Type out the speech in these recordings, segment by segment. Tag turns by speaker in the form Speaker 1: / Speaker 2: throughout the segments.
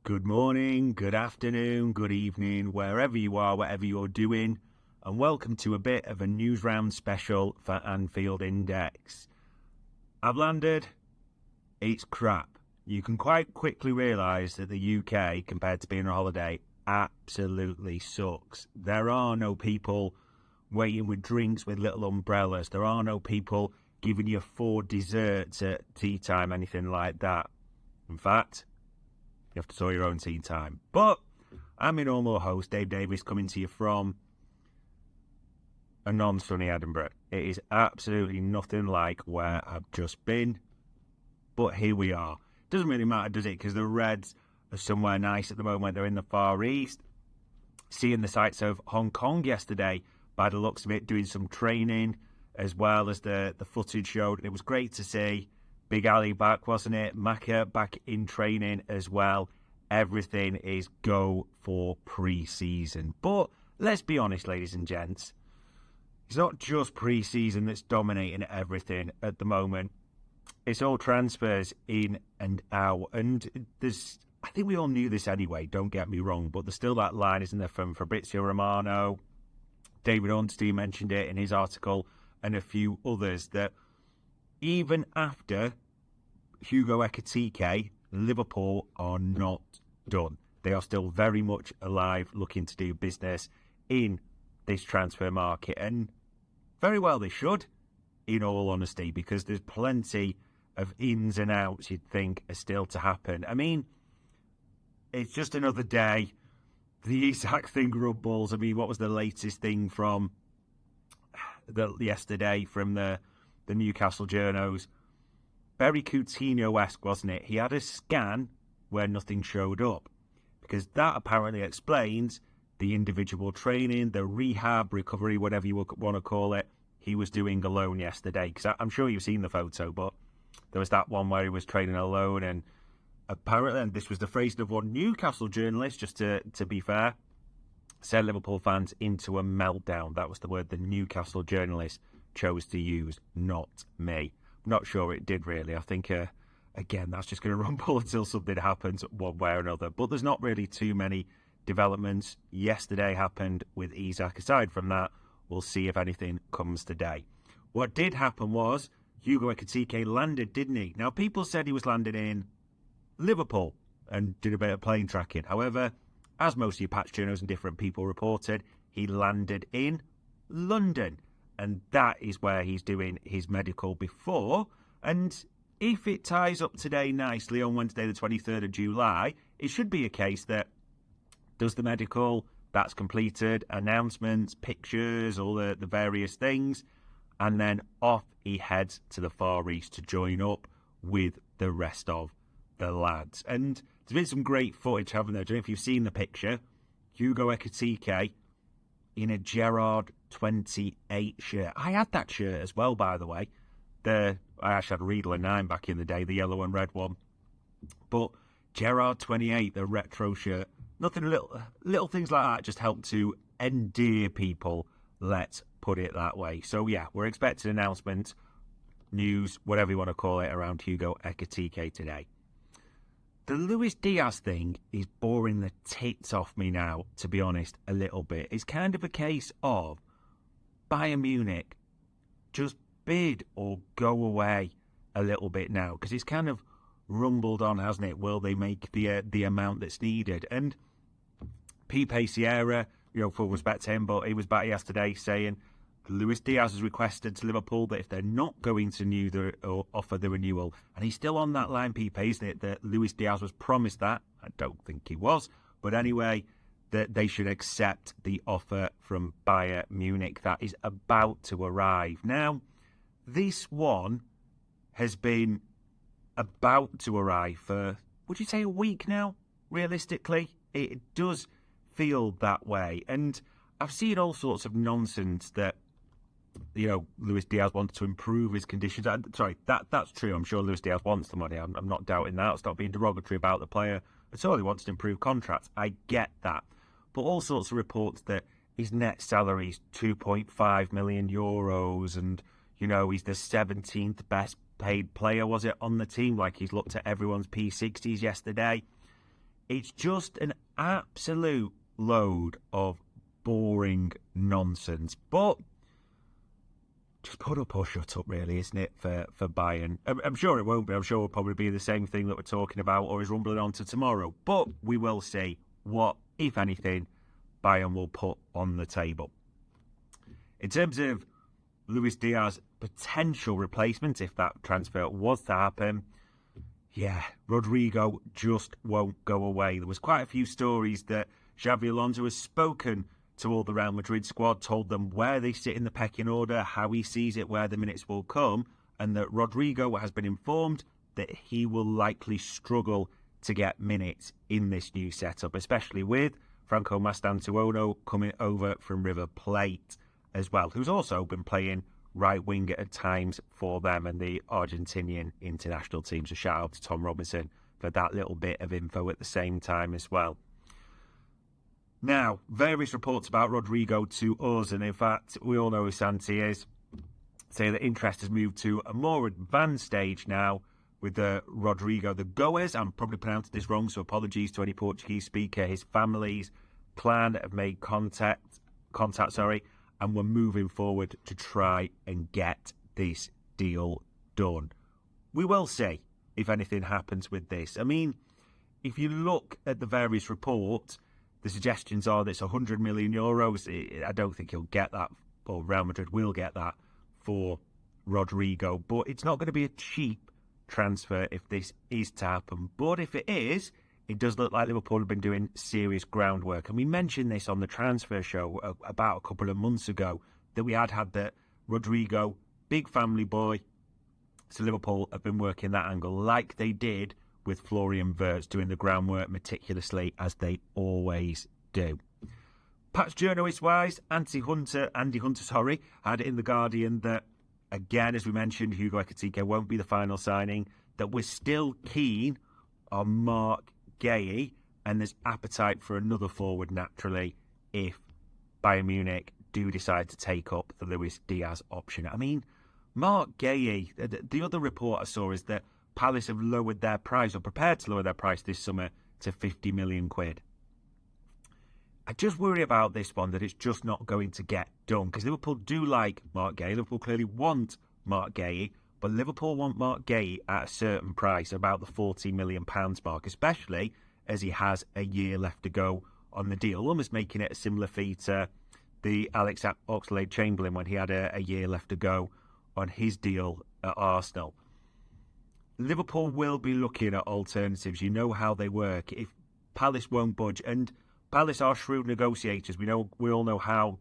Speaker 1: Good morning, good afternoon, good evening, wherever you are, whatever you're doing, and welcome to a bit of a Newsround special for Anfield Index. I've landed. It's crap. You can quite quickly realise that the UK, compared to being on holiday, absolutely sucks. There are no people waiting with drinks with little umbrellas. There are no people giving you 4 desserts at tea time, anything like that. In fact, you have to sort your own tea time. But I'm your normal host, Dave Davis, coming to you from a non-sunny Edinburgh. It is absolutely nothing like where I've just been. But here we are. Doesn't really matter, does it? Because the Reds are somewhere nice at the moment. They're in the Far East. Seeing the sights of Hong Kong yesterday, by the looks of it, doing some training as well as the footage showed. It was great to see. Big Ali back, wasn't it? Maka back in training as well. Everything is go for pre-season. But let's be honest, ladies and gents. It's not just pre-season that's dominating everything at the moment. It's all transfers in and out. And I think we all knew this anyway, don't get me wrong. But there's still that line, isn't there, from Fabrizio Romano. David Ornstein mentioned it in his article and a few others, that even after Hugo Ekitike, Liverpool are not done. They are still very much alive, looking to do business in this transfer market. And very well they should, in all honesty, because there's plenty of ins and outs you'd think are still to happen. I mean, it's just another day. The ISAK thing rumbles. I mean, what was the latest thing from yesterday from the Newcastle journos? Very Coutinho-esque, wasn't it? He had a scan where nothing showed up, because that apparently explains the individual training, the rehab, recovery, whatever you want to call it, he was doing alone yesterday. Because I'm sure you've seen the photo, but there was that one where he was training alone, and apparently, and this was the phrase of one Newcastle journalist, just to be fair, said Liverpool fans into a meltdown. That was the word the Newcastle journalist chose to use, not me. Not sure it did really. I think, again, that's just going to rumble until something happens one way or another. But there's not really too many developments. Yesterday happened with ISAK. Aside from that, we'll see if anything comes today. What did happen was Hugo Ekitike landed, didn't he? Now, people said he was landing in Liverpool and did a bit of plane tracking. However, as most of your patch journals and different people reported, he landed in London. And that is where he's doing his medical before. And if it ties up today nicely on Wednesday the 23rd of July, it should be a case that does the medical, that's completed, announcements, pictures, all the various things, and then off he heads to the Far East to join up with the rest of the lads. And there's been some great footage, haven't there? I don't know if you've seen the picture. Hugo Ekitike in a Gerrard 28 shirt. I had that shirt as well, by the way. I actually had Riedler 9 back in the day, the yellow and red one. But Gerrard 28, the retro shirt. Nothing, little things like that just help to endear people, let's put it that way. So yeah, we're expecting announcements, news, whatever you want to call it, around Hugo Ekitike today. The Luis Diaz thing is boring the tits off me now, to be honest, a little bit. It's kind of a case of Bayern Munich just bid or go away a little bit now, because it's kind of rumbled on, hasn't it? Will they make the amount that's needed? And Pipe Sierra, full respect to him, but he was back yesterday saying Luis Diaz has requested to Liverpool that if they're not going to offer the renewal, and he's still on that line, Pipe, isn't it, that Luis Diaz was promised that. I don't think he was, but anyway, that they should accept the offer from Bayern Munich that is about to arrive. Now, this one has been about to arrive for, would you say, a week now, realistically? It does feel that way, and I've seen all sorts of nonsense that Luis Diaz wants to improve his conditions. Sorry, that's true. I'm sure Luis Diaz wants the money. I'm not doubting that. It's not being derogatory about the player at all. He wants to improve contracts. I get that. But all sorts of reports that his net salary is 2.5 million euros and, he's the 17th best paid player, was it, on the team? Like, he's looked at everyone's P60s yesterday. It's just an absolute load of boring nonsense. But just put up or shut up, really, isn't it, for Bayern? I'm sure it won't be. I'm sure it'll probably be the same thing that we're talking about or is rumbling on to tomorrow. But we will see what, if anything, Bayern will put on the table. In terms of Luis Diaz's potential replacement, if that transfer was to happen, yeah, Rodrigo just won't go away. There was quite a few stories that Xabi Alonso has spoken to all the Real Madrid squad, told them where they sit in the pecking order, how he sees it, where the minutes will come, and that Rodrigo has been informed that he will likely struggle to get minutes in this new setup, especially with Franco Mastantuono coming over from River Plate as well, who's also been playing right wing at times for them and the Argentinian international team. So shout out to Tom Robinson for that little bit of info at the same time as well. Now, various reports about Rodrigo to us, and in fact, we all know who Santi is, say that interest has moved to a more advanced stage now with the Rodrigo the Goes. I'm probably pronouncing this wrong, so apologies to any Portuguese speaker. His family's clan have made contact, and we're moving forward to try and get this deal done. We will see if anything happens with this. I mean, if you look at the various reports, the suggestions are that it's €100 million. I don't think he'll get that, or Real Madrid will get that for Rodrigo. But it's not going to be a cheap transfer if this is to happen. But if it is, it does look like Liverpool have been doing serious groundwork. And we mentioned this on the transfer show about a couple of months ago, that we had that Rodrigo, big family boy. So Liverpool have been working that angle like they did with Florian Wirtz, doing the groundwork meticulously as they always do. Patch journalist-wise, Andy Hunter, had it in The Guardian that, again, as we mentioned, Hugo Ekitike won't be the final signing, that we're still keen on Mark Guéhi, and there's appetite for another forward, naturally, if Bayern Munich do decide to take up the Luis Diaz option. I mean, Mark Guéhi, the other report I saw is that Palace have lowered their price, or prepared to lower their price this summer to £50 million. I just worry about this one, that it's just not going to get done, because Liverpool do like Mark Guéhi. Liverpool clearly want Mark Guéhi, but Liverpool want Mark Guéhi at a certain price, about the £40 million mark, especially as he has a year left to go on the deal, almost making it a similar fee to the Alex Oxlade-Chamberlain when he had a year left to go on his deal at Arsenal. Liverpool will be looking at alternatives. You know how they work. If Palace won't budge, and Palace are shrewd negotiators, we all know how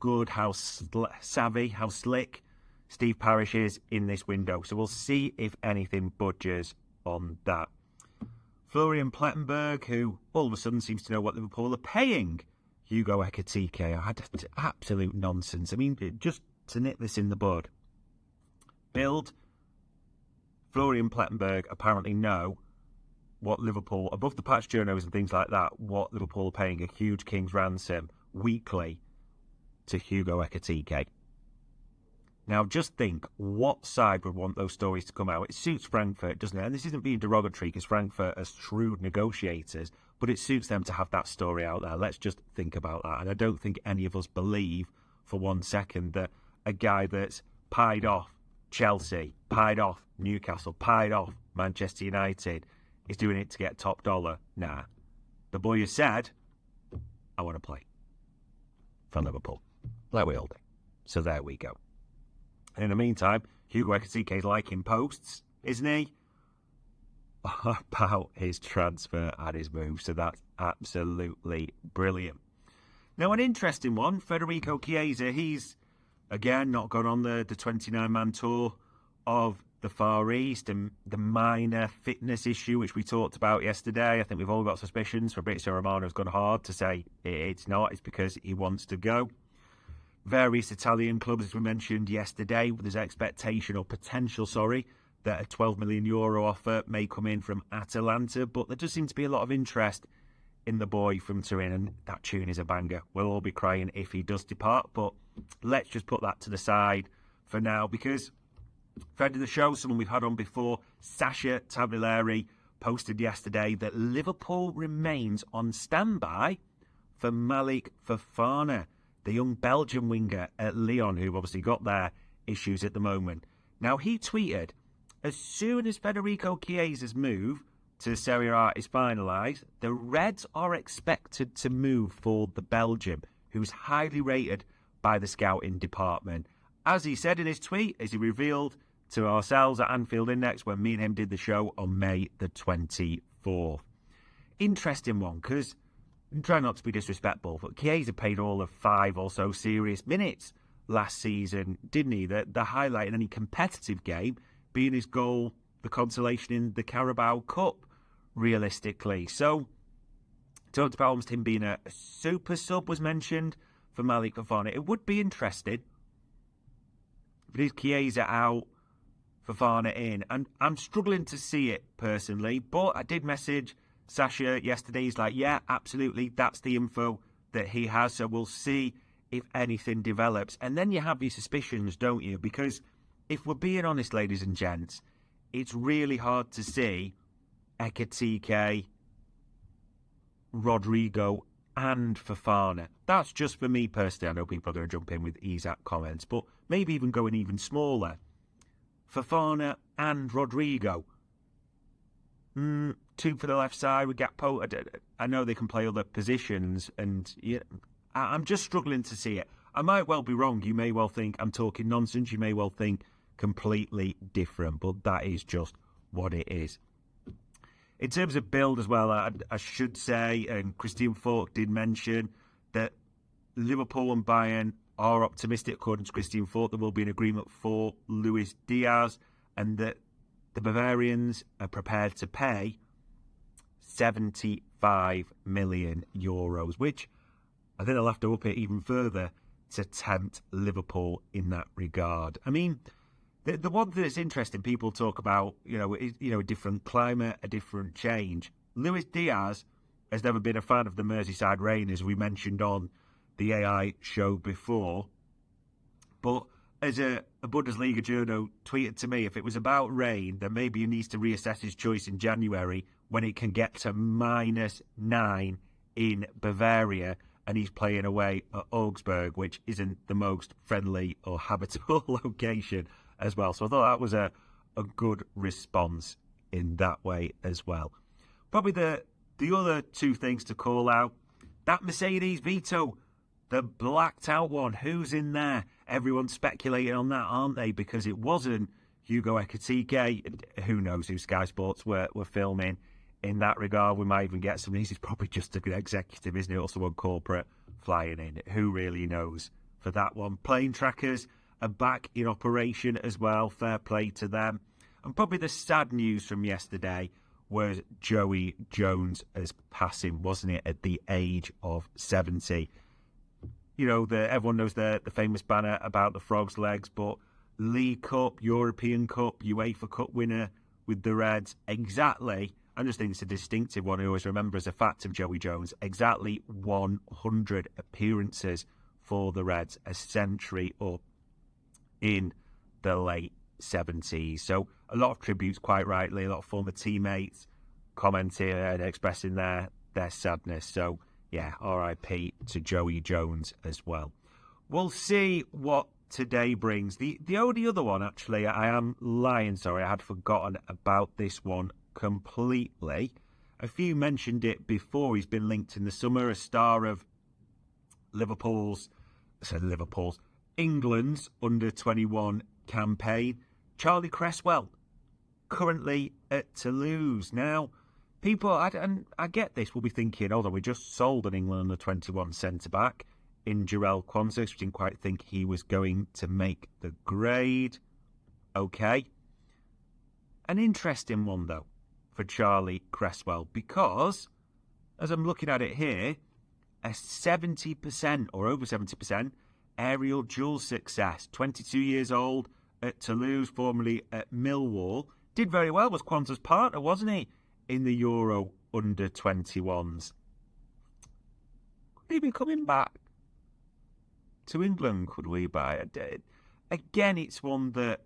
Speaker 1: good, how savvy, how slick Steve Parish is in this window. So we'll see if anything budges on that. Florian Plettenberg, who all of a sudden seems to know what Liverpool are paying Hugo Ekitike. Absolute nonsense. I mean, just to nip this in the bud. Bild, Florian Plettenberg apparently know what Liverpool, above the patch journos and things like that, what Liverpool are paying a huge king's ransom weekly to Hugo Ekitike. Now, just think, what side would want those stories to come out? It suits Frankfurt, doesn't it? And this isn't being derogatory, because Frankfurt are shrewd negotiators, but it suits them to have that story out there. Let's just think about that. And I don't think any of us believe for 1 second that a guy that's pied off Chelsea, pied off Newcastle, pied off Manchester United is doing it to get top dollar. Nah. The boy has said, I want to play for Liverpool, like we all do. So there we go. In the meantime, Hugo Ekitike is liking posts, isn't he? About his transfer and his move. So that's absolutely brilliant. Now, an interesting one, Federico Chiesa. He's, again, not gone on the 29-man tour of the Far East, and the minor fitness issue, which we talked about yesterday. I think we've all got suspicions. Fabrizio Romano's gone hard to say it's not. It's because he wants to go. Various Italian clubs, as we mentioned yesterday, there's expectation, or potential, that a €12 million offer may come in from Atalanta, but there does seem to be a lot of interest in the boy from Turin, and that tune is a banger. We'll all be crying if he does depart, but let's just put that to the side for now, because friend of the show, someone we've had on before, Sasha Tavillari, posted yesterday that Liverpool remains on standby for Malik Fofana, the young Belgian winger at Lyon, who've obviously got their issues at the moment. Now, he tweeted, as soon as Federico Chiesa's move to Serie A is finalised, the Reds are expected to move for the Belgian, who's highly rated by the scouting department. As he said in his tweet, as he revealed to ourselves at Anfield Index when me and him did the show on May the 24th. Interesting one, because I'm trying not to be disrespectful, but Chiesa played all of 5 or so serious minutes last season, didn't he? The highlight in any competitive game being his goal, the consolation in the Carabao Cup, realistically. So, talked about almost him being a super sub was mentioned for Malik Fofana. It would be interesting if it is Chiesa out, Fofana in. And I'm struggling to see it personally, but I did message Sasha yesterday. He's like, yeah, absolutely, that's the info that he has. So we'll see if anything develops. And then you have your suspicions, don't you? Because if we're being honest, ladies and gents, it's really hard to see Ekitike, Rodrigo and Fofana. That's just for me personally. I know people are going to jump in with ISAK comments, but maybe even going even smaller. Fofana and Rodrigo. 2 for the left side with Gakpo. I know they can play other positions, and yeah, I'm just struggling to see it. I might well be wrong. You may well think I'm talking nonsense. You may well think completely different, but that is just what it is. In terms of build as well, I should say, and Christian Falk did mention that Liverpool and Bayern are optimistic, according to Christian Falk, there will be an agreement for Luis Diaz, and that the Bavarians are prepared to pay €75 million, which I think they'll have to up it even further to tempt Liverpool in that regard. I mean, the one thing that's interesting, people talk about, a different climate, a different change. Luis Diaz has never been a fan of the Merseyside rain, as we mentioned on the AI show before. But as a Bundesliga journal tweeted to me, if it was about rain, then maybe he needs to reassess his choice in January when it can get to -9 in Bavaria and he's playing away at Augsburg, which isn't the most friendly or habitable location as well. So I thought that was a good response in that way as well. Probably the other 2 things to call out, that Mercedes Vito, the blacked out one, who's in there? Everyone's speculating on that, aren't they? Because it wasn't Hugo Ekitike. Who knows who Sky Sports were filming in that regard. We might even get some news. He's probably just an executive, isn't he? Or someone corporate flying in. Who really knows for that one? Plane trackers are back in operation as well. Fair play to them. And probably the sad news from yesterday was Joey Jones as passing, wasn't it, at the age of 70. You know, everyone knows the famous banner about the frog's legs, but League Cup, European Cup, UEFA Cup winner with the Reds. Exactly, I just think it's a distinctive one I always remember as a fact of Joey Jones. Exactly 100 appearances for the Reds, a century up in the late 70s. So a lot of tributes, quite rightly, a lot of former teammates commenting and expressing their sadness. So yeah, RIP to Joey Jones as well. We'll see what today brings. The only other one, actually, I am lying, sorry, I had forgotten about this one completely. A few mentioned it before. He's been linked in the summer, a star of England's under-21 campaign, Charlie Cresswell, currently at Toulouse. Now, people, I get this, will be thinking, hold on, we just sold an England under-21 centre-back in Jarell Quansah, which didn't quite think he was going to make the grade. Okay. An interesting one, though, for Charlie Cresswell, because, as I'm looking at it here, a 70% or over 70% aerial duel success. 22 years old at Toulouse, formerly at Millwall. Did very well, was Quansah's partner, wasn't he, in the Euro under-21s. Could he be coming back to England, could we, by? Again, it's one that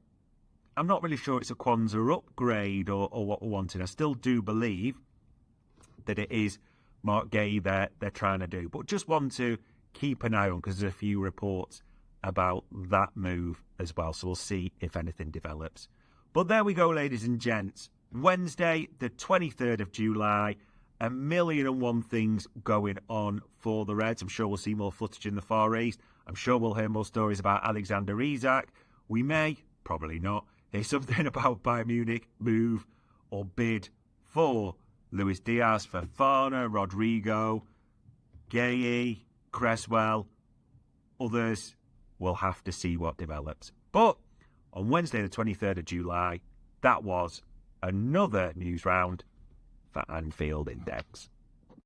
Speaker 1: I'm not really sure it's a Kwanzaa upgrade or what we're wanting. I still do believe that it is Mark Gay they're trying to do, but just want to keep an eye on because there's a few reports about that move as well, so we'll see if anything develops. But there we go, ladies and gents. Wednesday, the 23rd of July, 1,001 things going on for the Reds. I'm sure we'll see more footage in the Far East. I'm sure we'll hear more stories about Alexander Isak. We may, probably not, hear something about Bayern Munich move or bid for Luis Diaz, Fofana, Rodrigo, Gueye, Cresswell. Others, we'll have to see what develops. But on Wednesday, the 23rd of July, that was another news round for Anfield Index.